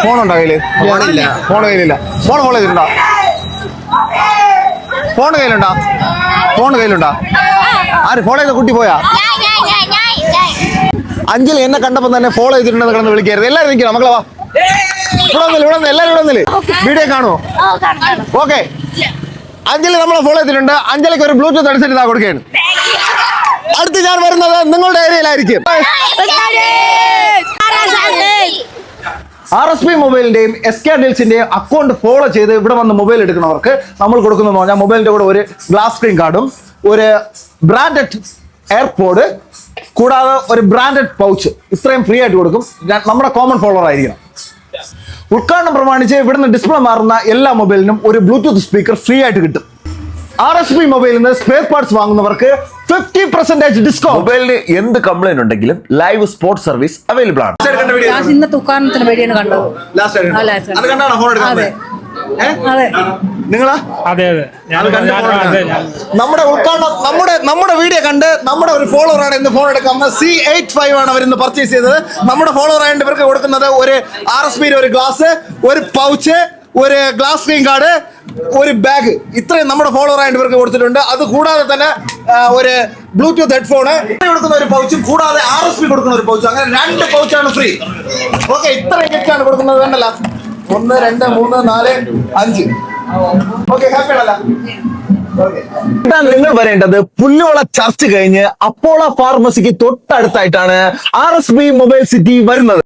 ഫോണുണ്ടോ കയ്യില്? ഫോൺ കയ്യിലില്ല. Phone follow ചെയ്തിട്ടുണ്ടോ? ഫോൺ കയ്യിലുണ്ടോ? ഫോൺ കയ്യിലുണ്ടോ? ആര് ഫോളോ ചെയ്ത കുട്ടി പോയാ? അഞ്ജലി എന്നെ കണ്ടപ്പോ തന്നെ ഫോളോ ചെയ്തിട്ടുണ്ടെന്ന് കിടന്ന് വിളിക്കരുത്. എല്ലാവരും നിൽക്കണം മക്കളെ. വാ, ഇവിടെ വന്നില്ല, എല്ലാവരും ഇവിടെ വന്നില്ലേ? വീഡിയോ കാണുമോ? ഓക്കെ, അഞ്ജലി നമ്മളെ ഫോളോ ചെയ്തിട്ടുണ്ട്. അഞ്ജലിക്ക് ഒരു ബ്ലൂടൂത്ത് അടിച്ചിട്ട് ഇതാ കൊടുക്കുകയാണ്. അടുത്ത് ഞാൻ വരുന്നത് നിങ്ങളുടെ ഏരിയയിലായിരിക്കും. RSP മൊബൈലിന്റെയും SK ഡീൽസിന്റെയും അക്കൗണ്ട് ഫോളോ ചെയ്ത് ഇവിടെ വന്ന് മൊബൈൽ എടുക്കുന്നവർക്ക് നമ്മൾ കൊടുക്കുന്നതെന്ന് പറഞ്ഞാൽ മൊബൈലിന്റെ കൂടെ ഒരു ഗ്ലാസ് സ്ക്രീൻ കാർഡും ഒരു ബ്രാൻഡഡ് എയർപോഡ് കൂടാതെ ഒരു ബ്രാൻഡഡ് പൗച്ച് ഇത്രയും ഫ്രീ ആയിട്ട് കൊടുക്കും. നമ്മുടെ കോമൺ ഫോളോവർ ആയിരിക്കണം. ഉദ്ഘാടനം പ്രമാണിച്ച് ഇവിടുന്ന് ഡിസ്പ്ലേ മാറുന്ന എല്ലാ മൊബൈലിനും ഒരു ബ്ലൂടൂത്ത് സ്പീക്കർ ഫ്രീ ആയിട്ട് കിട്ടും. RSP മൊബൈലിൽ നിന്ന് സ്പെയർ പാർട്സ് വാങ്ങുന്നവർക്ക് 50% ഡിസ്കൗണ്ട്. മൊബൈലിന് എന്ത് കംപ്ലൈന്റ് ഉണ്ടെങ്കിലും ലൈവ് സ്പോർട്ട് സർവീസ് അവൈലബിൾ ആണ്. ഇന്നത്തെ ഉദ്ഘാടനത്തിന് വേണ്ടിയാണ് കണ്ടത്. നിങ്ങളാ? നമ്മുടെ ഉദ്ഘാടനം നമ്മുടെ വീഡിയോ കണ്ട് നമ്മുടെ ഒരു ഫോളോവർ ആണ് ഇന്ന് ഫോൺ എടുക്കുന്നത്. C85 ആണ് അവർ ഇന്ന് പർച്ചേസ് ചെയ്തത്. നമ്മുടെ ഫോളോവർ ആയിട്ട് ഇവർക്ക് കൊടുക്കുന്നത് ഒരു RSP ഒരു ഗ്ലാസ്, ഒരു പൗച്ച്, ഒരു ഗ്ലാസ് സ്ക്രീൻ കാർഡ്, ഒരു ബാഗ്. ഇത്രയും നമ്മുടെ ഫോളോവർ ആയിട്ട് ഇവർക്ക് കൊടുത്തിട്ടുണ്ട്. അത് കൂടാതെ തന്നെ ഒരു ബ്ലൂടൂത്ത് ഹെഡ്ഫോണ് കൊടുക്കുന്ന ഒരു പൗച്ചും കൂടാതെ RSP കൊടുക്കുന്ന ഒരു പൗച്ചും, അങ്ങനെ 2 പൗച്ചാണ് ഫ്രീ. ഓക്കെ, ഇത്രയും ഗിഫ്റ്റ് ആണ് കൊടുക്കുന്നത്. വേണ്ടല്ല 1 2 3 4 5. ഓക്കെ, ഹാപ്പി ആണല്ലോ? നിങ്ങൾ വരേണ്ടത് പുല്ലോള ചർച്ച് കഴിഞ്ഞ് അപ്പോളോ ഫാർമസിക്ക് തൊട്ടടുത്തായിട്ടാണ് RSP മൊബൈൽ സിറ്റി വരുന്നത്.